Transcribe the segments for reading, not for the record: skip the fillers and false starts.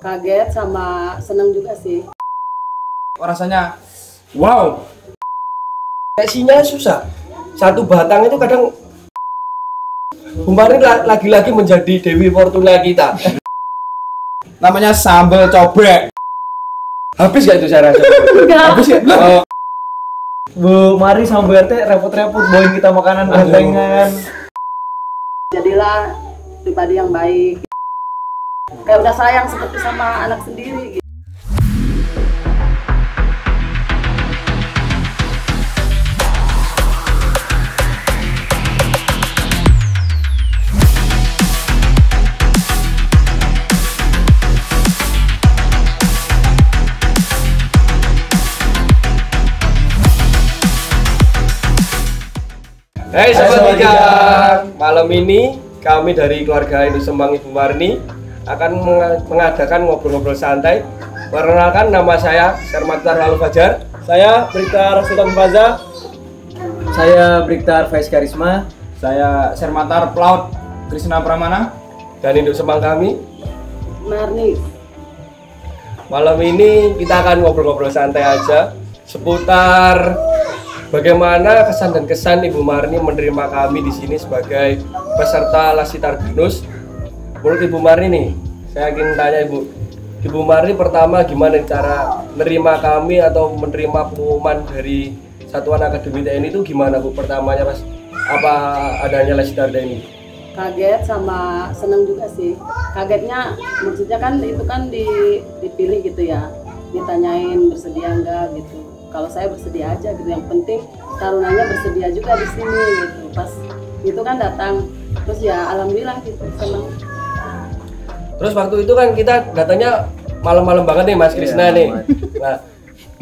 Kaget sama seneng juga sih. Rasanya wow. Kayak sinyal susah. Satu batang itu kadang kemarin lagi-lagi menjadi Dewi Fortuna kita. Namanya sambal cobek. Habis gak itu saya rasa? Habis ya? Bu Mari sama Bu RT repot-repot bawain kita makanan gantengan. Jadilah pribadi yang baik. Kayak udah sayang seperti sama anak sendiri gitu. Hai Sobat Tiga, malam ini kami dari keluarga Induk Sembang Ibu Marni akan mengadakan ngobrol-ngobrol santai. Perkenalkan, nama saya Sermatar Lalu Fajar. Saya Briktar Sultan Faza. Saya Briktar Faiz Karisma. Saya Sermatar Plaut Krisna Pramana. Dan Induk Sembang kami Marni. malam ini kita akan ngobrol-ngobrol santai aja seputar bagaimana kesan dan kesan Ibu Marni menerima kami di sini sebagai peserta Lasitar Binus. Menurut Ibu Marni nih, saya ingin tanya Ibu Marni pertama gimana cara menerima kami atau menerima pengumuman dari Satuan Akademi TNI itu gimana Bu? Pertamanya pas apa adanya Lasitar TNI? Kaget sama seneng juga sih. Kagetnya maksudnya kan itu kan dipilih gitu ya, ditanyain bersedia enggak gitu. Kalau saya bersedia aja gitu, yang penting tarunanya bersedia juga di sini gitu. Pas itu kan datang, terus ya alhamdulillah gitu, seneng. Terus waktu itu kan kita datanya malam-malam banget nih Mas Krisna nih. Nah,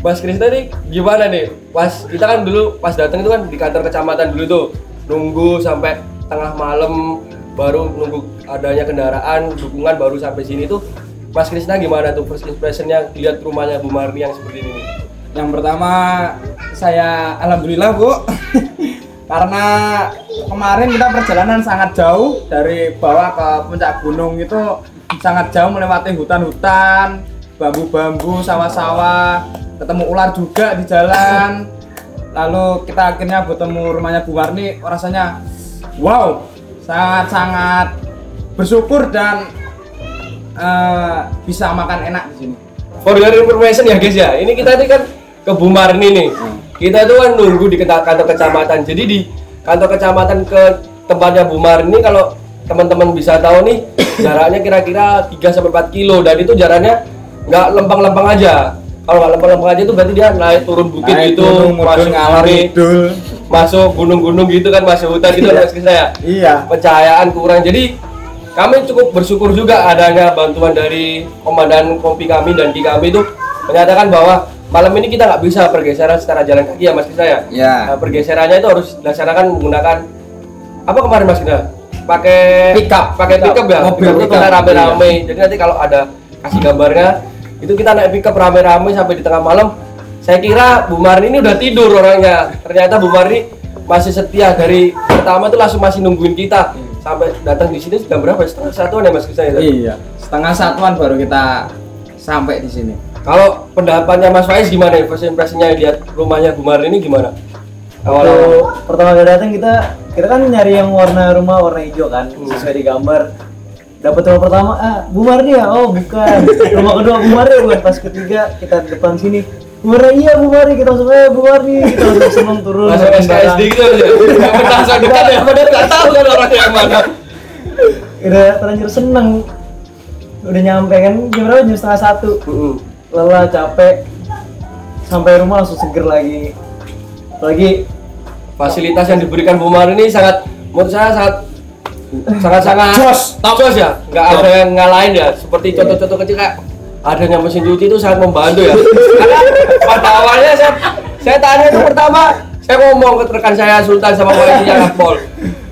Mas Krisna nih gimana nih? Pas kita kan dulu pas datang itu kan di kantor kecamatan dulu tuh, nunggu sampai tengah malam baru nunggu adanya kendaraan dukungan baru sampai sini tuh. Mas Krisna gimana tuh first impressionnya lihat rumahnya Bu Marni yang seperti ini? Yang pertama saya alhamdulillah Bu karena kemarin kita perjalanan sangat jauh dari bawah ke puncak gunung, itu sangat jauh melewati hutan-hutan, bambu-bambu, sawah-sawah, ketemu ular juga di jalan. Lalu kita akhirnya bertemu rumahnya Bu Marni, rasanya wow, sangat-sangat bersyukur dan bisa makan enak di sini. For your information ya guys ya, ini kita kan ke Bu Marni nih. Kita tuh kan nunggu di kantor kecamatan. Jadi di kantor kecamatan ke tempatnya Bu Marni, kalau teman-teman bisa tahu nih, jaraknya kira-kira 3-4 kilo, dan itu jaraknya nggak lempeng-lempeng aja. Kalau nggak lempeng-lempeng aja itu berarti dia naik turun bukit gitu, masuk ngalor ngidul, masuk gunung-gunung gitu kan, masuk hutan gitu kan saya. Iya. Pencahayaan kurang. Jadi kami cukup bersyukur juga adanya bantuan dari komandan kompi kami dan di kami itu menyatakan bahwa malam ini kita nggak bisa pergeseran secara jalan kaki ya Mas Krisna ya. Ya. Nah, pergeserannya itu harus dilaksanakan menggunakan apa kemarin Mas Krisna? Pakai pickup ya. Mobil itu kita rame-rame. Jadi nanti kalau ada kasih gambarnya, itu kita naik pickup rame-rame sampai di tengah malam. Saya kira Bu Marni ini udah tidur orangnya. Ternyata Bu Marni masih setia, dari pertama itu langsung masih nungguin kita. Sampai datang di sini jam berapa? 1:30 ya Mas Krisna ya? Iya, 1:30 baru kita sampai di sini. Kalau pendapatnya Mas Faiz gimana? First impression-nya lihat rumahnya Bu Marni ini gimana? Waktu pertama kali datang kita kan nyari yang warna hijau kan, sesuai di gambar. Dapat rumah pertama, Bu Marni ya? Oh bukan. Rumah kedua Bu Marni, bukan. Pas ketiga kita di depan sini, Bu Marni, iya Bu Marni, kita langsung Bu Marni, kita langsung seneng turun. Langsung SKSD gitu aja. Nggak langsung dekat ya, padahal nggak tahu kan orangnya yang mana. Udah terlanjur seneng. Udah nyampe kan jam berapa? Jam 1:30. Lelah, capek. Sampai rumah langsung seger lagi. Apalagi Fasilitas yang diberikan Bu Marni ini sangat, menurut saya sangat jos ya. Nggak ada yang ngalahin ya. Seperti contoh-contoh kecil kayak adanya mesin cuci itu sangat membantu ya. Karena pada awalnya saya tanya itu pertama, saya ngomong ke rekan saya Sultan sama polisinya Kapol.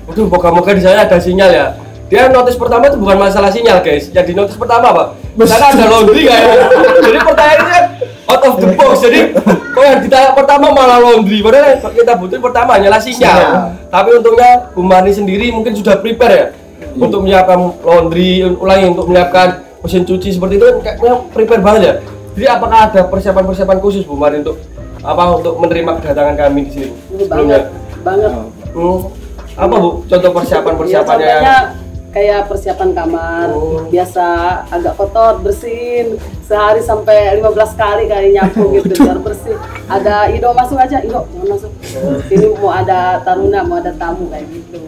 Waduh, moga-moga di sana ada sinyal ya. Dia notice pertama itu bukan masalah sinyal guys. Yang di notice pertama apa? Sana ada laundry kayak. Jadi pertanyaannya out of the box. Jadi kok yang ditanya pertama malah laundry. Padahal kita butuhin pertama hanyalah sinyal. Tapi untungnya Bu Marni sendiri mungkin sudah prepare ya untuk menyiapkan laundry, untuk menyiapkan mesin cuci seperti itu kan kayaknya prepare banget ya. Jadi apakah ada persiapan khusus Bu Mari untuk menerima kedatangan kami di sini sebelumnya? Banget. Apa Bu? Contoh persiapannya? Ya, contohnya kayak persiapan kamar. Biasa agak kotor, bersihin sehari sampai 15 kali nyapu gitu biar bersih. Ada Ido masuk aja, Ido jangan masuk. Ini mau ada taruna, mau ada tamu kayak gitu.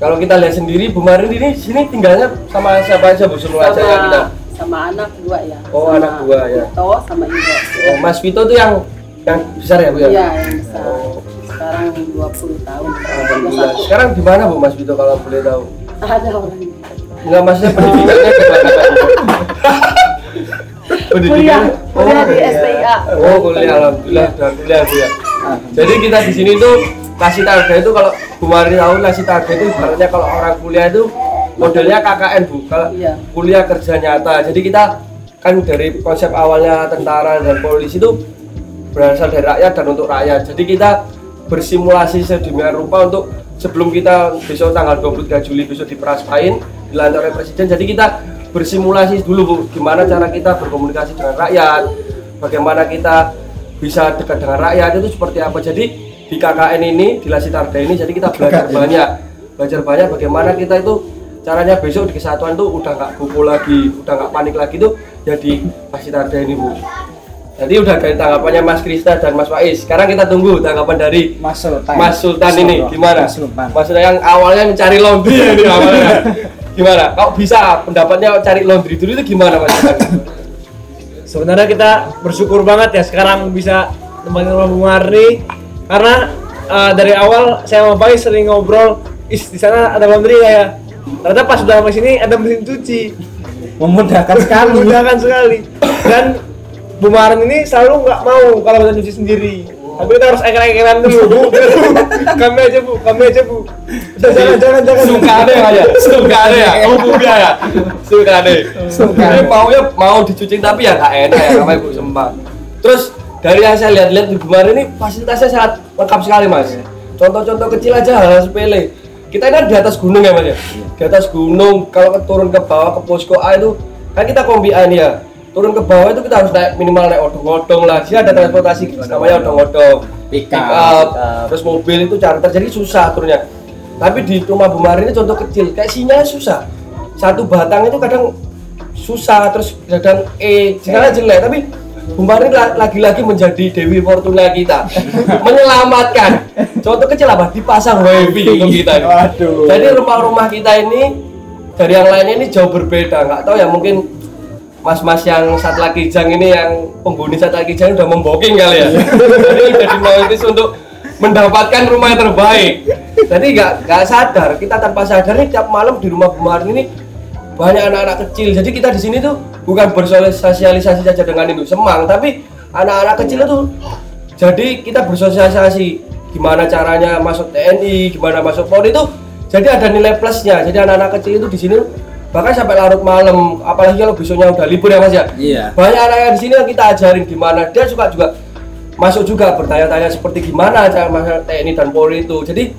Kalau kita lihat sendiri Bu Mari ini sini tinggalnya sama siapa aja Bu semua aja kita? Sama anak 2 ya. Oh, sama anak 2 ya. Vito sama Ido. Oh, Mas Vito tuh yang besar ya Bu ya? Iya, yang besar. Sekarang 20 tahun. Alhamdulillah. Sekarang di mana Bu Mas Vito kalau boleh tahu? Ada orangnya. Enggak, maksudnya pendidikannya Kuliah di STIA. Oh, kuliah, alhamdulillah udah kuliah Bu ya. Jadi kita di sini tuh Nasi Targa itu kalau Bu Mari tahu Nasi Targa itu ibaratnya kalau orang kuliah itu modelnya KKN Bu. Kalau kuliah kerja nyata. Jadi kita kan dari konsep awalnya tentara dan polisi itu berasal dari rakyat dan untuk rakyat. Jadi kita bersimulasi sedemikian rupa untuk sebelum kita besok tanggal 23 Juli besok diperaspain dilantik oleh Presiden. Jadi kita bersimulasi dulu Bu, gimana cara kita berkomunikasi dengan rakyat, bagaimana kita bisa dekat dengan rakyat itu seperti apa. Jadi di KKN ini, di Nasi Targa ini, jadi kita belajar banyak bagaimana kita itu caranya besok di kesatuan tuh udah nggak kumpul lagi, udah nggak panik lagi tuh jadi Nasi Targa ini Bu. Jadi udah dari tanggapannya Mas Krista dan Mas Faiz. Sekarang kita tunggu tanggapan dari Mas Sultan ini gimana? Mas Sultan yang awalnya mencari laundry ini awalnya. Gimana? Kok bisa pendapatnya cari laundry dulu itu gimana Mas Sultan? Sebenarnya kita bersyukur banget ya sekarang bisa tempatin rumah Bu Mari karena dari awal saya sama Faiz sering ngobrol, di sana ada laundry ya. Ternyata pas sudah sampai sini ada mesin cuci. Memudahkan sekali. Dan Bu Maren ini selalu nggak mau kalau kita cuci sendiri. Tapi kita harus eker-ekeran dulu, Bu. Kami aja Bu. Jangan. Suka deh ya. Oh, Bu ya. Suka deh. Mau dicuci tapi ya nggak enak ya sama Ibu Sembah. Terus dari yang saya lihat di Bu Maren ini fasilitasnya sangat lengkap sekali Mas. Contoh-contoh kecil aja hal sepele. Kita ini kan di atas gunung ya Mas ya. Di atas gunung kalau turun ke bawah ke posko A itu kan kita kombi A ini ya. Turun ke bawah itu kita harus naik minimal naik odong-odong lah. Dia ada transportasi namanya odong-odong, pick up, terus mobil itu charter jadi susah turunnya. Tapi di rumah Bu Mari ini contoh kecil, kayak sinyal susah. Satu batang itu kadang susah, terus kadang sinyalnya jelek. Tapi Bu Mari lagi-lagi menjadi Dewi Fortuna kita, menyelamatkan. Contoh kecil apa? Dipasang wifi untuk kita ini. Jadi rumah-rumah kita ini dari yang lainnya ini jauh berbeda. Nggak tahu ya mungkin mas-mas yang Satla Kijang ini yang penghuni Satla Kijang udah memboking kali ya. Jadi udah dimautis untuk mendapatkan rumah yang terbaik. Jadi nggak sadar, kita tanpa sadar nih tiap malam di rumah Bu Mari ini banyak anak-anak kecil. Jadi kita di sini tuh bukan bersosialisasi saja dengan Induk Semang, tapi anak-anak kecil itu jadi kita bersosialisasi gimana caranya masuk TNI, gimana masuk Polri itu. Jadi ada nilai plusnya. Jadi anak-anak kecil itu di sini bahkan sampai larut malam, apalagi kalau besoknya udah libur ya Mas ya. Iya. Banyak anak yang di sini yang kita ajarin gimana dia suka juga masuk juga bertanya-tanya seperti gimana cara masuk TNI dan Polri itu. Jadi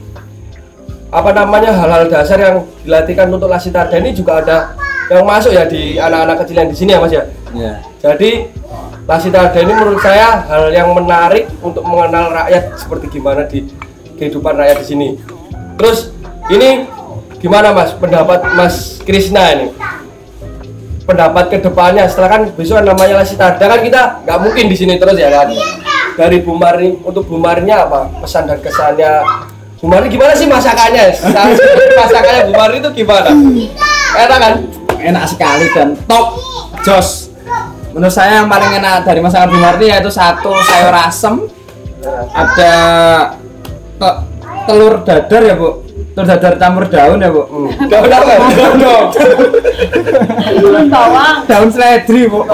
apa namanya hal-hal dasar yang dilatihkan untuk Nasi Targa ini juga ada yang masuk ya di anak-anak kecil yang di sini ya Mas ya. Iya. Jadi Nasi Targa ini menurut saya hal yang menarik untuk mengenal rakyat seperti gimana di kehidupan rakyat di sini. Terus ini gimana Mas, pendapat Mas Krishna ini? Pendapat kedepannya setelah kan besok namanya Nasi Targa kan kita nggak mungkin di sini terus ya kan? Dari Bu Mari, untuk Bu Marinya apa pesan dan kesannya? Bu Mari gimana sih masakannya? Masakannya Bu Mari itu gimana? Enak kan? Enak sekali dan top jos. Menurut saya yang paling enak dari masakan Bu Mari yaitu satu sayur asem, ada telur dadar ya Bu. Telur dadar campur daun ya Bu. Daun apa? Daun bawang. Daun seledri Bu.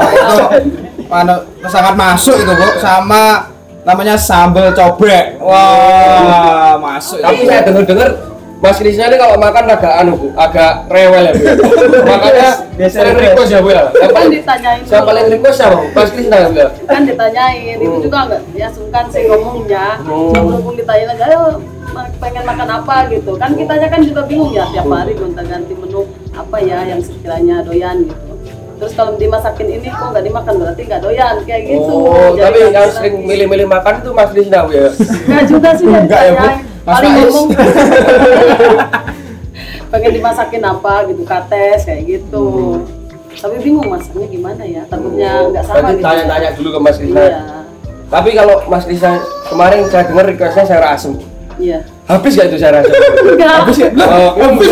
Mana sangat masuk itu Bu. Sama namanya sambal cobek. Wah, masuk. Tapi saya dengar Mas Krisna ini kalau makan agak rewel ya Bu. Makanya sering request ya Bu ya. Kan ditanyain. Siapa paling request siapa Bu? Mas Krisna ya Bu. Kan ditanyain, itu juga enggak ya sungkan sih ngomongnya. Sebelum ditanyain aja, ayo pengen makan apa gitu. Kan kitanya kan juga bingung ya tiap hari gonta-ganti menu apa ya yang sekiranya doyan gitu. Terus kalau dimasakin ini kok nggak dimakan berarti nggak doyan kayak gitu. Oh, Jadi tapi nggak yang bisa sering lagi. milih-milih makan itu Mas Krisna Bu, ya. Nggak juga sih dari Enggak ya, Bu? saya. Mas Paling Faiz. ngomong pengen dimasakin apa gitu, kates kayak gitu. Tapi bingung masaknya gimana ya, takutnya nggak sama Berarti gitu. tanya-tanya dulu ke Mas Krisna. Iya, Tapi kalau Mas Krisna kemarin saya dengar requestnya sayur asem. iya. Habis gak itu sayur asem? Enggak. Habis ya? Oh, Habis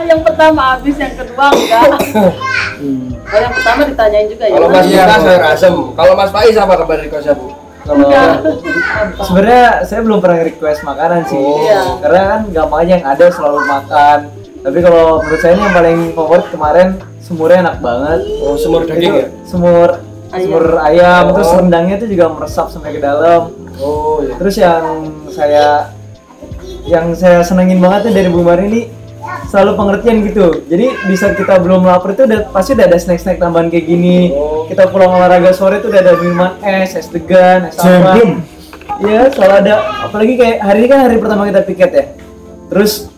yang pertama habis, yang kedua enggak. Oh, yang pertama ditanyain juga ya. Kalau Mas Iya, Krisna Bu. sayur asem. Kalau Mas Faiz apa kabar requestnya Bu? Kalau Enggak. sebenarnya saya belum pernah request makanan sih. Iya. Karena kan gampang aja yang ada selalu makan. Tapi kalau menurut saya ini yang paling favorit kemarin semurnya enak banget. Oh, semur daging ya? Semur ayam, Oh. terus rendangnya itu juga meresap sampai ke dalam. Oh, iya. Terus yang saya senengin banget tuh dari Bu Mari ini selalu pengertian gitu. Jadi di saat kita belum lapar itu pasti udah ada snack-snack tambahan kayak gini. Oh. Kita pulang olahraga sore itu udah ada minuman es degan, es apa. Jemblem. Iya, selalu ada. Apalagi kayak hari ini kan hari pertama kita piket ya. Terus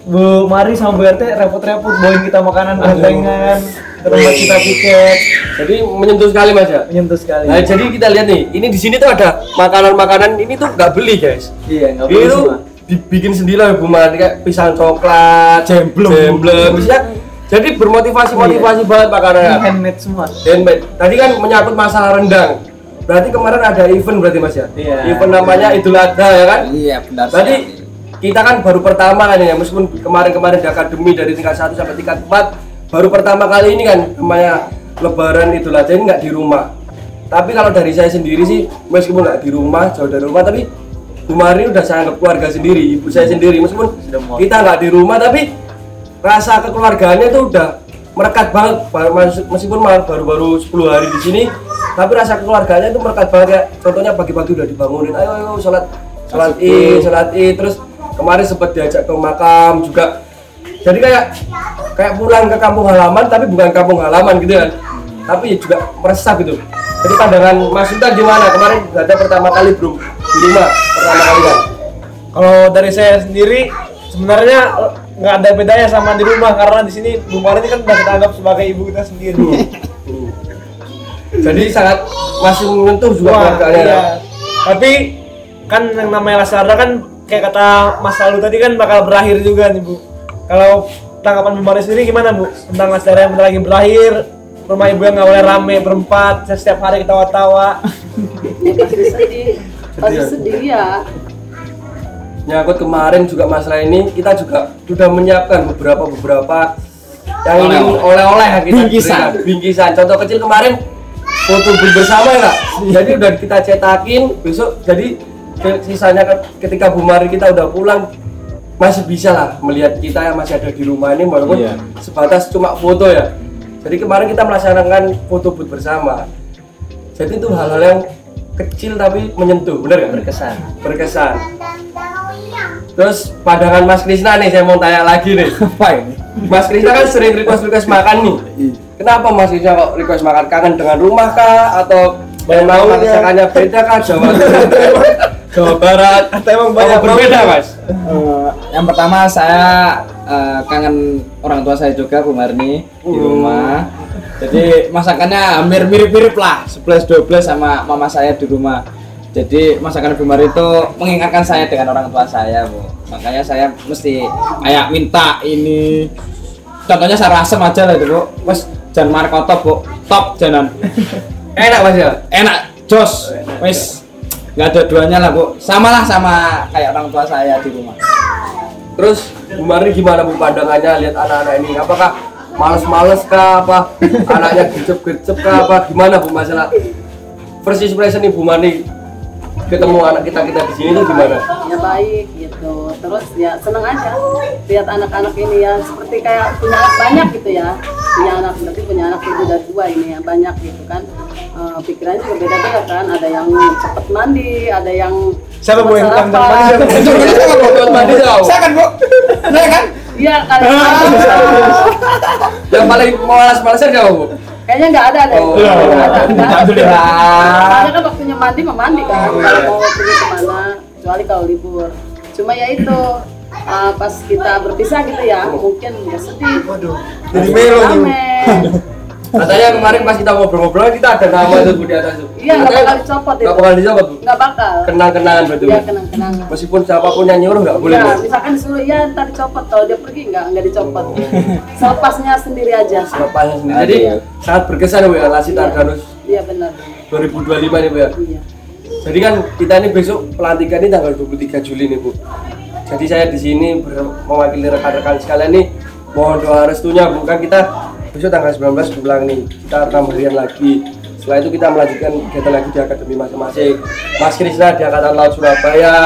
Bu Mari sama Bu RT repot-repot bawain kita makanan gantengan ke tempat kita piket. Jadi menyentuh sekali Mas ya? Menyentuh sekali. Nah, jadi kita lihat nih, ini di sini tuh ada makanan-makanan ini tuh nggak beli guys. Iya, nggak boleh Itu semua. dibikin sendiri lah Bu Mari, kayak pisang coklat, Jemblem. bisa. Jadi bermotivasi-motivasi banget Ini makanannya. handmade semua. Handmade. Tadi kan menyangkut masalah rendang. Berarti kemarin ada event berarti Mas ya? Iya. Event namanya Idul Adha ya kan? Iya, benar. Berarti kita kan baru pertama kan ya, meskipun kemarin-kemarin di akademi dari tingkat 1 sampai tingkat 4, baru pertama kali ini kan namanya Lebaran Idul Adha ini nggak di rumah. Tapi kalau dari saya sendiri sih, meskipun nggak di rumah, jauh dari rumah, tapi Bu Mari udah saya anggap keluarga sendiri, ibu saya sendiri. Meskipun kita nggak di rumah, tapi rasa kekeluargaannya itu udah merekat banget. Meskipun baru 10 hari di sini, tapi rasa kekeluargaannya itu merekat banget. Kayak contohnya pagi-pagi udah dibangunin, ayo sholat id, terus kemarin sempat diajak ke makam juga. Jadi kayak pulang ke kampung halaman, tapi bukan kampung halaman gitu kan, tapi juga meresap gitu. Jadi pandangan Mas Sultan gimana? Kemarin ada pertama kali belum di rumah, pertama kali kan? Kalau dari saya sendiri sebenarnya nggak ada bedanya sama di rumah, karena di sini Bu Mari ini kan udah kita anggap sebagai ibu kita sendiri. Jadi sangat masih menyentuh juga Wah, keluarganya. iya. Tapi kan yang namanya Lasarda kan kayak kata Mas Lalu tadi kan bakal berakhir juga nih Bu. Kalau tanggapan Bu Mari sendiri gimana Bu tentang Lasarda yang bentar lagi berakhir? Rumah ibu yang nggak boleh rame berempat, setiap hari ketawa-tawa. Ya, pasti sedih ya. Nyangkut kemarin juga masalah ini, kita juga sudah menyiapkan beberapa yang ingin oleh-oleh yang kita Bingkisan. berikan. Bingkisan. Contoh kecil kemarin foto bersama ya Kak. Jadi udah kita cetakin, besok jadi sisanya ketika Bu Mari kita udah pulang masih bisa lah melihat kita yang masih ada di rumah ini, walaupun Iya. sebatas cuma foto ya. Jadi kemarin kita melaksanakan foto booth bersama. Jadi itu hal-hal yang kecil tapi menyentuh, bener nggak? Berkesan. Terus pandangan Mas Krisna nih, saya mau tanya lagi nih. Apa ini? Mas Krisna kan sering request makan nih. Kenapa Mas Krisna kok request makan? Kangen dengan rumah kah? Atau memang masakannya beda kah? Jawa Barat? Atau emang banyak Apa berbeda Mas? Yang pertama saya kangen orang tua saya juga, Bu Marni, di rumah. Jadi masakannya hampir mirip-mirip lah, 11-12 sama mama saya di rumah. Jadi masakan Bu Mari itu mengingatkan saya dengan orang tua saya, Bu. Makanya saya mesti kayak minta ini. Contohnya sayur asem aja lah itu, Bu. Wes jan markoto, Bu. Top janan. Enak Mas ya? Enak, jos. Wes nggak ada duanya lah, Bu. Sama kayak orang tua saya di rumah. Terus Bu Mari gimana Bu pandangannya lihat anak-anak ini? Apakah males-males kah? Apa anaknya gercep-gercep kah? Apa gimana Bu masalah first impression nih Bu Mari ketemu anak kita di sini tuh gimana? Ya baik gitu. Terus ya seneng aja lihat anak-anak ini ya, seperti kayak punya anak banyak gitu ya. Punya anak, berarti punya anak lebih dari 2 ini ya, banyak gitu kan. Pikirannya juga beda-beda kan. Ada yang cepet mandi, ada yang Siapa Bu yang sarapan. tentang mandi siapa? Mandi jauh. Saya kan, Bu. Saya kan? Iya kalau Yang paling malas-malasan siapa Bu? kayaknya nggak ada deh. Oh, Nggak ada. alhamdulillah. Soalnya kan waktunya mandi mandi kan. Kalau mau pergi kemana, kecuali kalau libur. Cuma ya itu pas kita berpisah gitu ya, mungkin ya sedih. Waduh. Jadi melo nih. Rame. Katanya kemarin pas kita ngobrol-ngobrol kita ada nama itu Bu di atas tuh. Iya, nggak bakal dicopot itu. Nggak bakal dicopot Bu. Nggak bakal. Kenang-kenangan berarti. Iya, Bu. kenang-kenangan. Meskipun siapapun yang nyuruh nggak boleh. Ya, Bu. misalkan disuruh ya ntar dicopot, kalau dia pergi nggak dicopot. Selepasnya sendiri aja. Selepasnya sendiri. Jadi sangat berkesan Bu ya Lasit Ardanus Iya benar. 2025 nih Bu ya. Iya. Jadi kan kita ini besok pelantikan ini tanggal 23 Juli nih Bu. Jadi saya di sini mewakili rekan-rekan sekalian nih mohon doa restunya Bu, kan kita besok tanggal 19 pulang nih, kita 6 harian lagi. Setelah itu kita melanjutkan kegiatan lagi di akademi masing-masing. Mas Krisna di Angkatan Laut Surabaya,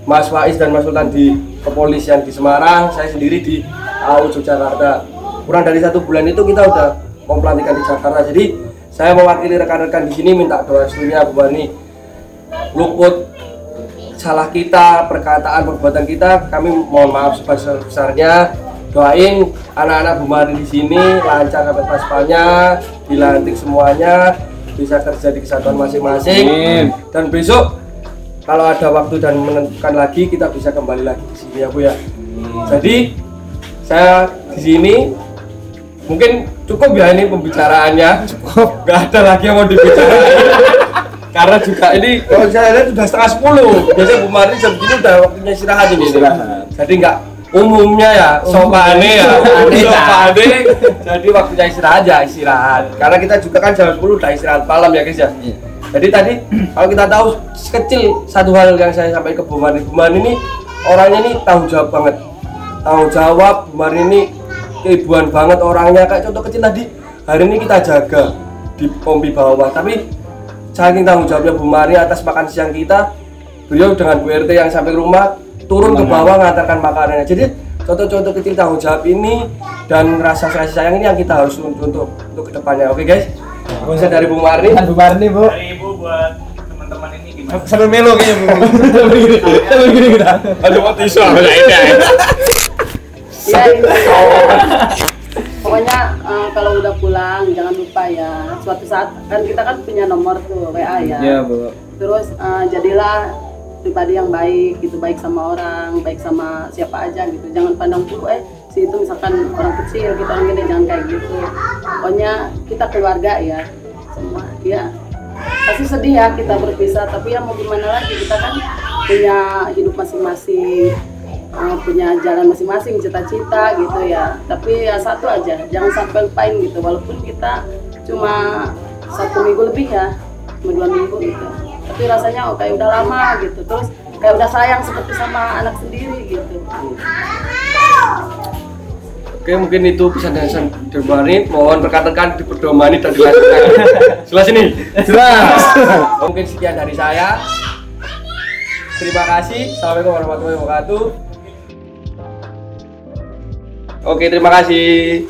Mas Faiz dan Mas Sultan di kepolisian di Semarang, saya sendiri di AU Yogyakarta. Kurang dari 1 bulan itu kita udah mau pelantikan di Jakarta. Jadi saya mewakili rekan-rekan di sini minta doa restunya Bu Marni. Luput salah kita, perkataan, perbuatan kita, kami mohon maaf sebesar-besarnya. Doain anak-anak Bu Marni di sini lancar sampai paspanya, dilantik semuanya, bisa kerja di kesatuan masing-masing. Dan besok kalau ada waktu dan menentukan lagi, kita bisa kembali lagi di sini ya Bu ya. Jadi saya di sini mungkin cukup ya ini pembicaraannya. Cukup, nggak ada lagi yang mau dibicarakan. Karena juga ini kalau saya lihat sudah setengah 10. Biasanya Bu Marni jam segini udah waktunya istirahat ini. Jadi nggak umumnya ya, sopane ya, sopane. Jadi waktunya istirahat ya istirahat. Karena kita juga kan jam 10 udah istirahat malam ya guys ya. Jadi tadi kalau kita tahu kecil satu hal yang saya sampaikan ke Bu Marni ini orangnya ini tanggung jawab banget. Tanggung jawab, Bu Marni ini keibuan banget orangnya. Kayak contoh kecil tadi, hari ini kita jaga di pompi bawah, tapi saking tanggung jawabnya Bu Marni atas makan siang kita, beliau dengan Bu RT yang sampai rumah turun ke bawah mengantarkan makanannya. Jadi contoh-contoh kecil tanggung jawab ini dan rasa kasih sayang ini yang kita harus untuk kedepannya. Oke guys, bisa dari Bu Marni. Bu Marni Bu. Dari Ibu buat teman-teman ini gimana? Sambil melo kayaknya Bu. Sambil gini kita. Aduh mau tisu apa ini? Iya, pokoknya kalau udah pulang jangan lupa ya, suatu saat kan kita kan punya nomor tuh WA ya. Iya Bu. Terus jadilah pribadi yang baik gitu, baik sama orang, baik sama siapa aja gitu. Jangan pandang dulu si itu misalkan orang kecil, kita orang gede, jangan kayak gitu. Pokoknya kita keluarga ya semua. Ya pasti sedih ya kita berpisah, tapi ya mau gimana lagi, kita kan punya hidup masing-masing, punya jalan masing-masing, cita-cita gitu ya. Tapi ya satu aja, jangan sampai lupain gitu, walaupun kita cuma 1 minggu lebih ya, cuma 2 minggu gitu, tapi rasanya kayak udah lama gitu, terus kayak udah sayang seperti sama anak sendiri gitu. Oke, mungkin itu pesan-pesan dari Bu Marni. Mohon rekan-rekan diperdomani dan dilanjutkan. Jelas ini? Jelas. Mungkin sekian dari saya. Terima kasih. Assalamualaikum warahmatullahi wabarakatuh. Oke, terima kasih.